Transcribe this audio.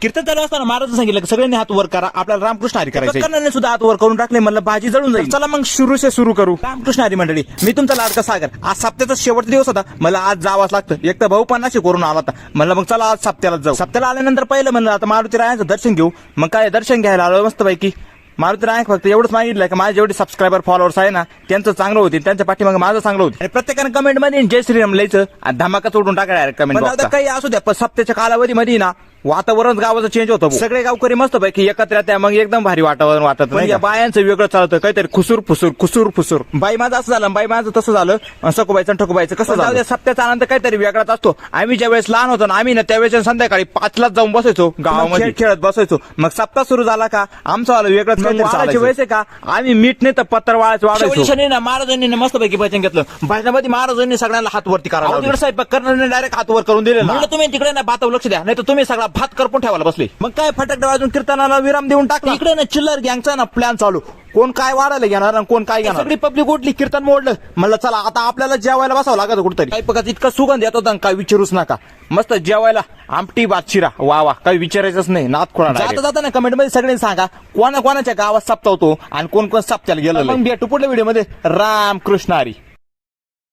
कीर्तन चालू असताना महाराज सांगितलं की सगळ्यांनी हात वर करा, आपल्याला रामकृष्ण हरी करायचं. कर्णाने सुद्धा हात वर करून टाकले, म्हणलं भाजी जळून जाईल. चला मग सुरू करू. रामकृष्ण हरी मंडळी, मी तुमचा लाडका सागर. आज सप्त्याचा शेवटचा दिवस होता, मला आज जावंच लागतं. एक तर भाऊ पण अशी करून आला होता, म्हणलं मग चला आज सप्त्याला जाऊ. सप्त्याला आल्यानंतर पहिलं म्हणलं आता मारुती रायांचं दर्शन घेऊ. मग काय दर्शन घ्यायला आलो मस्त पैकी. मारुती राय फक्त एवढंच मागितलं की माझे जेवढे सबस्क्रायबर फॉलोअर्स आहे ना त्यांचं चांगलं होतील, त्यांच्या पाठीमागे माझं चांगलं होतं. आणि प्रत्येकाने कमेंट मध्ये जय श्रीराम लिहायचं आणि धमाका सोडून टाकायला कमेंट. काही असू द्या, पण सप्त्याच्या कालावधीमध्ये ना वातावरण गावाचं चेंज होतं. सगळे गावकरी मस्त पैकी एकत्र येतात, मग एकदम भारी वातावरण वाटत. या बायांचं वेगळं चालतं, काहीतरी खुसूर फुसूर. बाई माझं असं झालं, बाई माझं तसं झालं, सकोबायचं ठकोबायचं कसं झालं. सप्त्याचा आनंद काहीतरी वेगळाच असतो. आम्ही ज्या वेळेस लहान होतो ना, आम्ही ना त्यावेळेस संध्याकाळी 5लाच जाऊन बसायचो गावामध्ये, खेळत बसायचो. मग सप्ताह सुरू झाला का आमचं आलं वेगळंच वाढायची वेळेस आहे का, आम्ही मीठ नाही तर पत्तर वाढायचो. ना महाराजांनी मस्त पैकी भजन घेतलं. भजनामध्ये महाराजांनी सगळ्यांना हात वरती करायला, साहेब कर्णाने डायरेक्ट हात वर करून दिले. म्हणलं तुम्ही तिकडे ना भातावर लक्ष द्या, नाही तर तुम्ही सगळा भात करपून ठेवायला बसले. मग काय फटाकडे वाजून कीर्तनाला विराम देऊन टाकला. इकडे ना चिल्लर गँगचा ना प्लॅन चालू, कोण काय वाढायला घेणार आणि कोण काय घेणार. सगळी पब्लिक उठली, कीर्तन मोडलं. म्हणलं चला आता आपल्याला जेवायला बसावं लागत कुठतरी. काही बघा इतका सुगंध येत होता, काय विचारूच नका. मस्त जेवायला आमटी भात शिरा, वा काही विचारायचंच नाही. नाथ खोळा जाता ना कमेंट मध्ये सगळ्यांनी सांगा कोणाच्या गावात सप्ताह होतो आणि कोण सप्त्याला गेलं. मग भेटू पुढल्या व्हिडिओ मध्ये. राम कृष्ण हरी.